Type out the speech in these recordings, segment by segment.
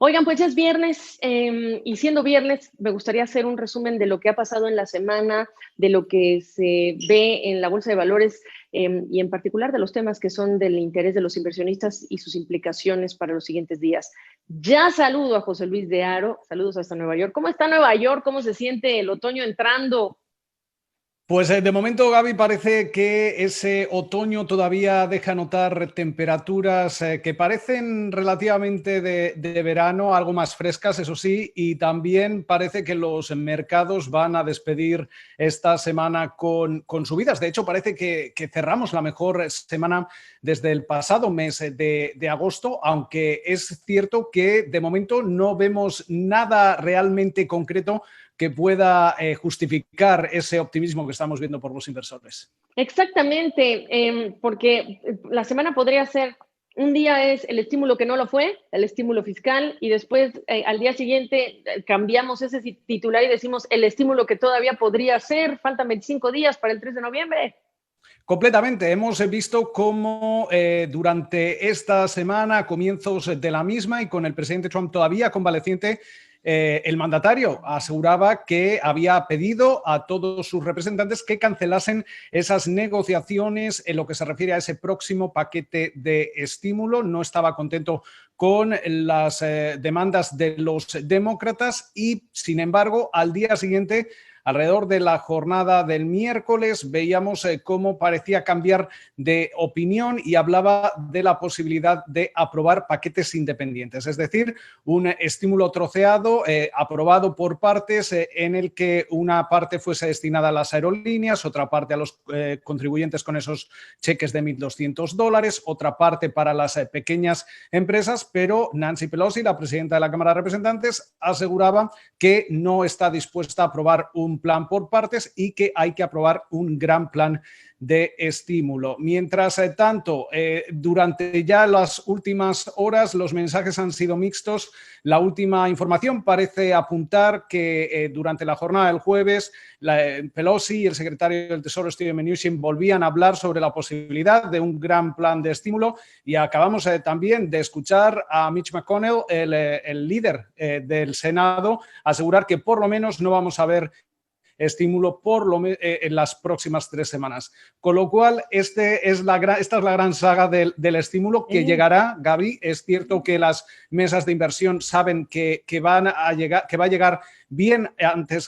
Oigan, pues ya es viernes y siendo viernes me gustaría hacer un resumen de lo que ha pasado en la semana, de lo que se ve en la Bolsa de Valores y en particular de los temas que son del interés de los inversionistas y sus implicaciones para los siguientes días. Ya saludo a José Luis de Aro, saludos hasta Nueva York. ¿Cómo está Nueva York? ¿Cómo se siente el otoño entrando? Pues de momento, Gaby, parece que ese otoño todavía deja notar temperaturas que parecen relativamente de verano, algo más frescas, eso sí, y también parece que los mercados van a despedir esta semana con subidas. De hecho, parece que cerramos la mejor semana desde el pasado mes de agosto, aunque es cierto que de momento no vemos nada realmente concreto que pueda justificar ese optimismo que estamos viendo por los inversores. Exactamente, porque la semana podría ser, un día es el estímulo que no lo fue, el estímulo fiscal, y después al día siguiente cambiamos ese titular y decimos el estímulo que todavía podría ser, faltan 25 días para el 3 de noviembre. Completamente. Hemos visto cómo durante esta semana, a comienzos de la misma y con el presidente Trump todavía convaleciente, el mandatario aseguraba que había pedido a todos sus representantes que cancelasen esas negociaciones en lo que se refiere a ese próximo paquete de estímulo. No estaba contento con las demandas de los demócratas y, sin embargo, al día siguiente, alrededor de la jornada del miércoles, veíamos cómo parecía cambiar de opinión y hablaba de la posibilidad de aprobar paquetes independientes, es decir, un estímulo troceado aprobado por partes en el que una parte fuese destinada a las aerolíneas, otra parte a los contribuyentes con esos cheques de $1.200, otra parte para las pequeñas empresas, pero Nancy Pelosi, la presidenta de la Cámara de Representantes, aseguraba que no está dispuesta a aprobar un plan por partes y que hay que aprobar un gran plan de estímulo. Mientras tanto, durante ya las últimas horas los mensajes han sido mixtos. La última información parece apuntar que durante la jornada del jueves Pelosi y el secretario del Tesoro Steven Mnuchin volvían a hablar sobre la posibilidad de un gran plan de estímulo y acabamos también de escuchar a Mitch McConnell, el líder del Senado, asegurar que por lo menos no vamos a ver estímulo en las próximas 3 semanas. Con lo cual, esta es la gran saga del estímulo que llegará, Gaby. Es cierto que las mesas de inversión saben que va a llegar bien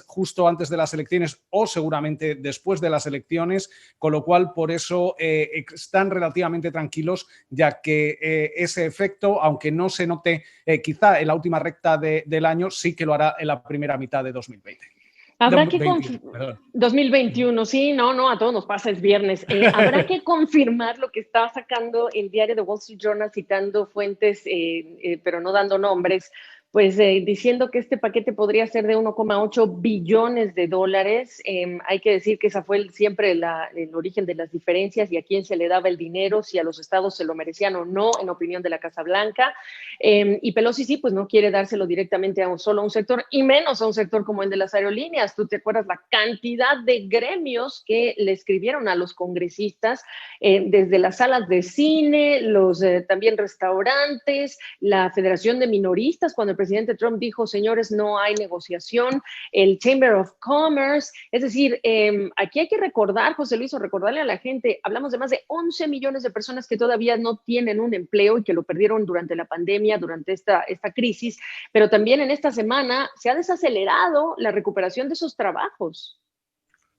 justo antes de las elecciones o seguramente después de las elecciones, con lo cual por eso están relativamente tranquilos, ya que ese efecto, aunque no se note quizá en la última recta del año, sí que lo hará en la primera mitad de 2020. Habrá que 2021, sí, no, a todos nos pasa, es viernes. Habrá que confirmar lo que está sacando el diario The Wall Street Journal, citando fuentes, pero no dando nombres, pues diciendo que este paquete podría ser de 1,8 billones de dólares. Hay que decir que esa fue siempre el origen de las diferencias y a quién se le daba el dinero, si a los estados se lo merecían o no, en opinión de la Casa Blanca. Y Pelosi sí, pues no quiere dárselo directamente solo a un sector y menos a un sector como el de las aerolíneas. ¿Tú te acuerdas la cantidad de gremios que le escribieron a los congresistas, desde las salas de cine, los también restaurantes, la Federación de Minoristas, cuando el presidente Trump dijo, señores, no hay negociación, el Chamber of Commerce? Es decir, aquí hay que recordar, José Luis, o recordarle a la gente, hablamos de más de 11 millones de personas que todavía no tienen un empleo y que lo perdieron durante la pandemia, durante esta crisis, pero también en esta semana se ha desacelerado la recuperación de esos trabajos.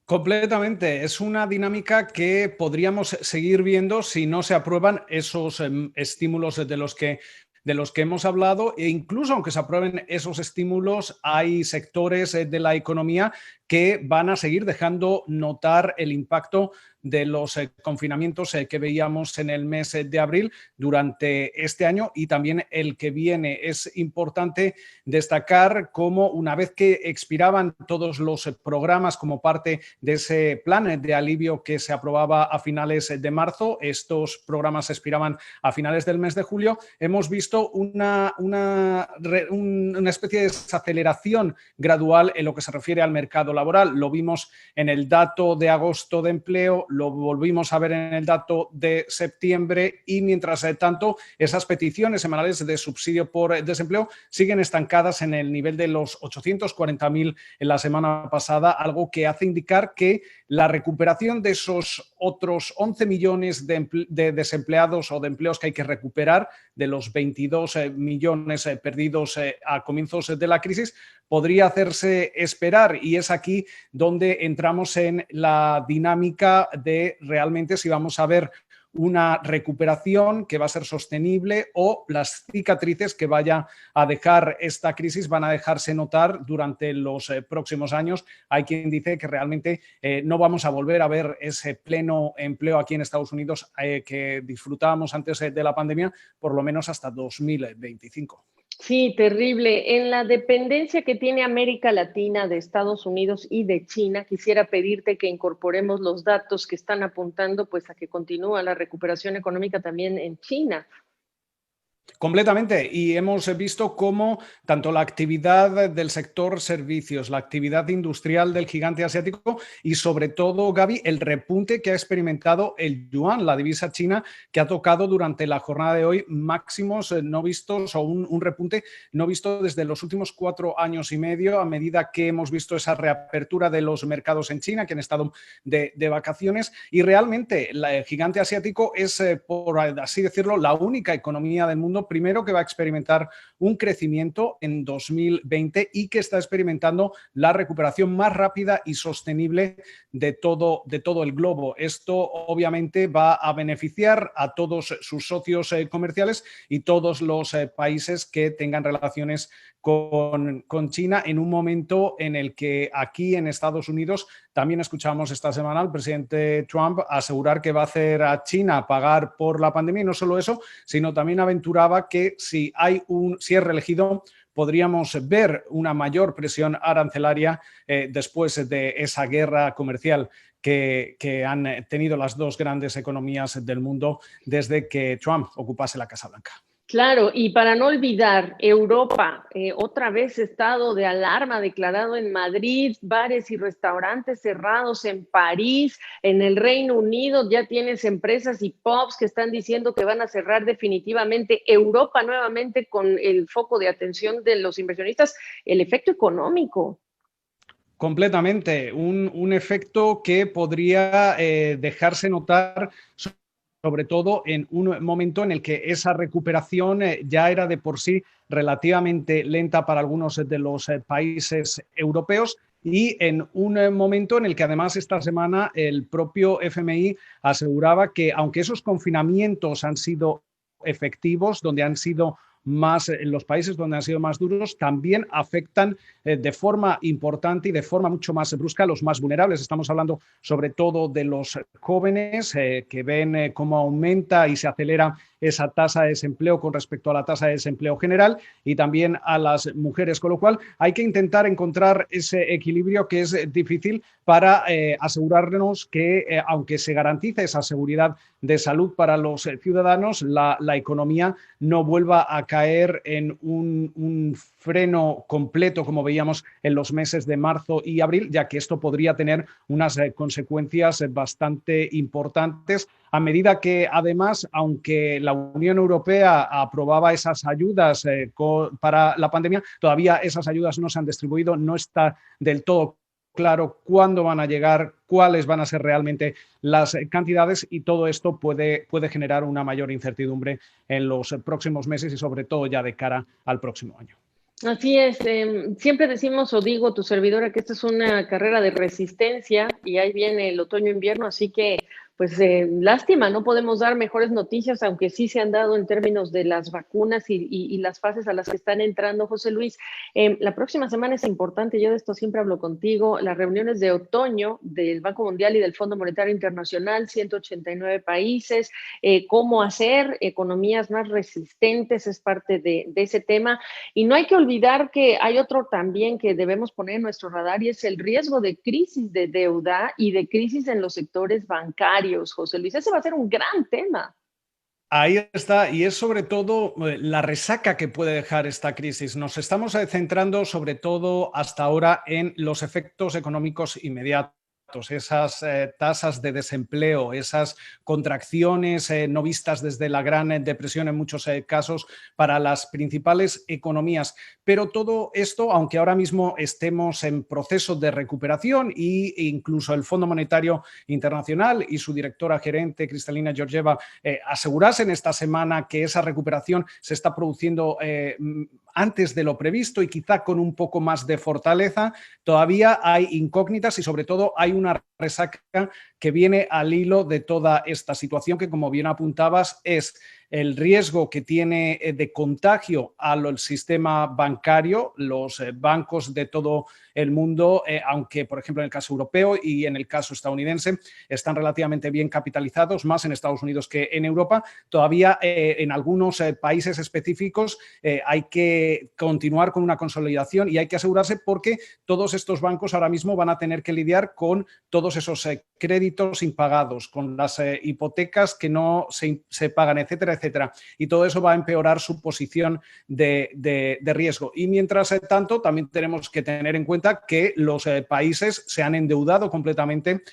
Completamente. Es una dinámica que podríamos seguir viendo si no se aprueban esos estímulos de los que hemos hablado, e incluso aunque se aprueben esos estímulos, hay sectores de la economía que van a seguir dejando notar el impacto de los confinamientos que veíamos en el mes de abril durante este año y también el que viene. Es importante destacar cómo una vez que expiraban todos los programas como parte de ese plan de alivio que se aprobaba a finales de marzo, estos programas expiraban a finales del mes de julio, hemos visto una especie de desaceleración gradual en lo que se refiere al mercado laboral. Lo vimos en el dato de agosto de empleo, lo volvimos a ver en el dato de septiembre y mientras tanto esas peticiones semanales de subsidio por desempleo siguen estancadas en el nivel de los 840.000 en la semana pasada, algo que hace indicar que la recuperación de esos otros 11 millones de desempleados o de empleos que hay que recuperar, de los 22 millones perdidos a comienzos de la crisis, podría hacerse esperar, y es aquí donde entramos en la dinámica de realmente si vamos a ver una recuperación que va a ser sostenible o las cicatrices que vaya a dejar esta crisis van a dejarse notar durante los próximos años. Hay quien dice que realmente no vamos a volver a ver ese pleno empleo aquí en Estados Unidos que disfrutábamos antes de la pandemia, por lo menos hasta 2025. Sí, terrible. En la dependencia que tiene América Latina de Estados Unidos y de China, quisiera pedirte que incorporemos los datos que están apuntando pues a que continúa la recuperación económica también en China. Completamente, y hemos visto cómo tanto la actividad del sector servicios, la actividad industrial del gigante asiático y sobre todo, Gaby, el repunte que ha experimentado el yuan, la divisa china, que ha tocado durante la jornada de hoy máximos no vistos o un repunte no visto desde los últimos 4 años y medio, a medida que hemos visto esa reapertura de los mercados en China, que han estado de vacaciones, y realmente el gigante asiático es, por así decirlo, la única economía del mundo primero que va a experimentar un crecimiento en 2020 y que está experimentando la recuperación más rápida y sostenible de todo el globo. Esto obviamente va a beneficiar a todos sus socios comerciales y todos los países que tengan relaciones con China en un momento en el que aquí en Estados Unidos también escuchamos esta semana al presidente Trump asegurar que va a hacer a China pagar por la pandemia, y no solo eso, sino también aventuraba que si es reelegido podríamos ver una mayor presión arancelaria después de esa guerra comercial que han tenido las dos grandes economías del mundo desde que Trump ocupase la Casa Blanca. Claro, y para no olvidar, Europa, otra vez estado de alarma declarado en Madrid, bares y restaurantes cerrados en París, en el Reino Unido ya tienes empresas y pubs que están diciendo que van a cerrar definitivamente. Europa nuevamente con el foco de atención de los inversionistas, el efecto económico. Completamente, un efecto que podría dejarse notar sobre todo en un momento en el que esa recuperación ya era de por sí relativamente lenta para algunos de los países europeos y en un momento en el que además esta semana el propio FMI aseguraba que aunque esos confinamientos han sido efectivos, donde han sido más, en los países donde han sido más duros, también afectan de forma importante y de forma mucho más brusca a los más vulnerables. Estamos hablando sobre todo de los jóvenes que ven cómo aumenta y se acelera esa tasa de desempleo con respecto a la tasa de desempleo general, y también a las mujeres, con lo cual hay que intentar encontrar ese equilibrio que es difícil para asegurarnos que aunque se garantice esa seguridad de salud para los ciudadanos, la economía no vuelva a caer en un freno completo como veíamos en los meses de marzo y abril, ya que esto podría tener unas consecuencias bastante importantes a medida que además, aunque la Unión Europea aprobaba esas ayudas para la pandemia, todavía esas ayudas no se han distribuido, no está del todo claro cuándo van a llegar, cuáles van a ser realmente las cantidades, y todo esto puede generar una mayor incertidumbre en los próximos meses y sobre todo ya de cara al próximo año. Así es, siempre decimos o digo tu servidora que esta es una carrera de resistencia y ahí viene el otoño-invierno, así que pues lástima, no podemos dar mejores noticias, aunque sí se han dado en términos de las vacunas y las fases a las que están entrando. José Luis, la próxima semana es importante, yo de esto siempre hablo contigo, las reuniones de otoño del Banco Mundial y del Fondo Monetario Internacional, 189 países, cómo hacer economías más resistentes es parte de ese tema. Y no hay que olvidar que hay otro también que debemos poner en nuestro radar y es el riesgo de crisis de deuda y de crisis en los sectores bancarios. José Luis, ese va a ser un gran tema. Ahí está, y es sobre todo la resaca que puede dejar esta crisis. Nos estamos centrando sobre todo hasta ahora en los efectos económicos inmediatos, esas tasas de desempleo, esas contracciones no vistas desde la Gran Depresión en muchos casos para las principales economías. Pero todo esto, aunque ahora mismo estemos en proceso de recuperación e incluso el Fondo Monetario Internacional y su directora gerente, Kristalina Georgieva, asegurasen esta semana que esa recuperación se está produciendo antes de lo previsto y quizá con un poco más de fortaleza, todavía hay incógnitas y sobre todo hay una resaca que viene al hilo de toda esta situación que, como bien apuntabas, es el riesgo que tiene de contagio al sistema bancario, los bancos de todo el mundo, aunque por ejemplo en el caso europeo y en el caso estadounidense están relativamente bien capitalizados, más en Estados Unidos que en Europa, todavía en algunos países específicos hay que continuar con una consolidación y hay que asegurarse porque todos estos bancos ahora mismo van a tener que lidiar con todos esos créditos impagados, con las hipotecas que no se pagan, etcétera, etcétera. Y todo eso va a empeorar su posición de riesgo. Y mientras tanto, también tenemos que tener en cuenta que los países se han endeudado completamente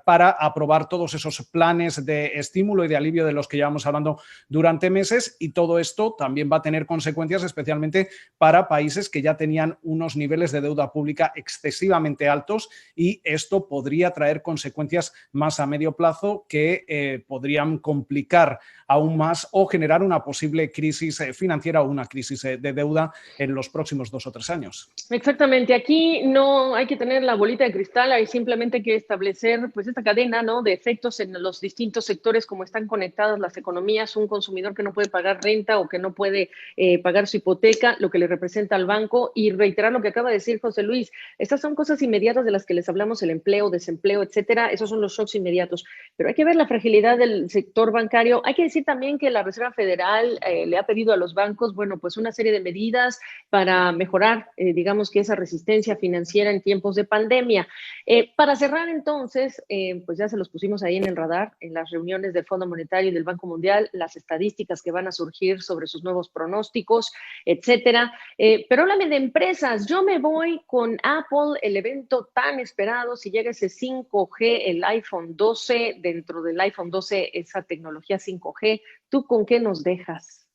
para aprobar todos esos planes de estímulo y de alivio de los que llevamos hablando durante meses, y todo esto también va a tener consecuencias especialmente para países que ya tenían unos niveles de deuda pública excesivamente altos, y esto podría traer consecuencias más a medio plazo que podrían complicar aún más o generar una posible crisis financiera o una crisis de deuda en los próximos 2 o 3 años. Exactamente, aquí no hay que tener la bolita de cristal, hay simplemente que establecer pues esta cadena, ¿no?, de efectos en los distintos sectores, como están conectadas las economías, un consumidor que no puede pagar renta o que no puede pagar su hipoteca, lo que le representa al banco, y reiterar lo que acaba de decir José Luis, estas son cosas inmediatas de las que les hablamos, el empleo, desempleo, etcétera, esos son los shocks inmediatos, pero hay que ver la fragilidad del sector bancario. Hay que decir también que la Reserva Federal le ha pedido a los bancos, bueno, pues una serie de medidas para mejorar, digamos que esa resistencia financiera en tiempos de pandemia. Para cerrar entonces, pues ya se los pusimos ahí en el radar, en las reuniones del Fondo Monetario y del Banco Mundial, las estadísticas que van a surgir sobre sus nuevos pronósticos, etcétera. Pero háblame de empresas. Yo me voy con Apple, el evento tan esperado, si llega ese 5G, el iPhone 12, dentro del iPhone 12 esa tecnología 5G. ¿Tú con qué nos dejas?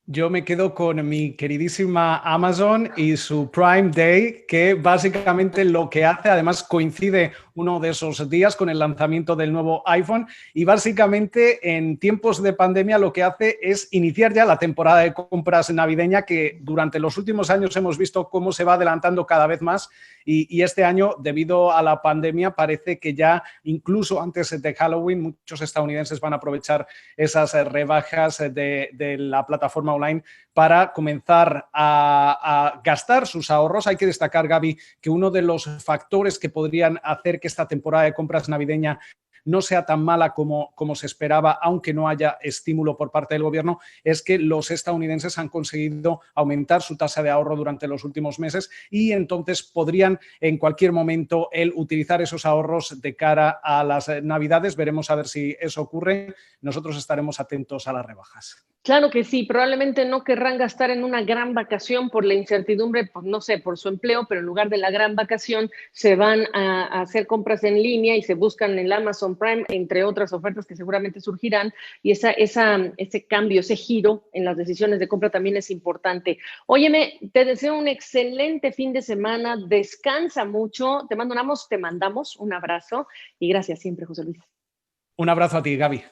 Yo me quedo con mi queridísima Amazon y su Prime Day, que básicamente lo que hace, además coincide uno de esos días con el lanzamiento del nuevo iPhone, y básicamente en tiempos de pandemia lo que hace es iniciar ya la temporada de compras navideña, que durante los últimos años hemos visto cómo se va adelantando cada vez más, y este año, debido a la pandemia, parece que ya incluso antes de Halloween muchos estadounidenses van a aprovechar esas rebajas de la plataforma online para comenzar a gastar sus ahorros. Hay que destacar, Gaby, que uno de los factores que podrían hacer que esta temporada de compras navideña no sea tan mala como se esperaba, aunque no haya estímulo por parte del gobierno, es que los estadounidenses han conseguido aumentar su tasa de ahorro durante los últimos meses, y entonces podrían en cualquier momento utilizar esos ahorros de cara a las Navidades. Veremos a ver si eso ocurre. Nosotros estaremos atentos a las rebajas. Claro que sí, probablemente no querrán gastar en una gran vacación por la incertidumbre, pues no sé, por su empleo, pero en lugar de la gran vacación se van a hacer compras en línea y se buscan en el Amazon Prime, entre otras ofertas que seguramente surgirán, y ese cambio, ese giro en las decisiones de compra también es importante. Óyeme, te deseo un excelente fin de semana, descansa mucho, te mandamos un abrazo y gracias siempre, José Luis. Un abrazo a ti, Gaby.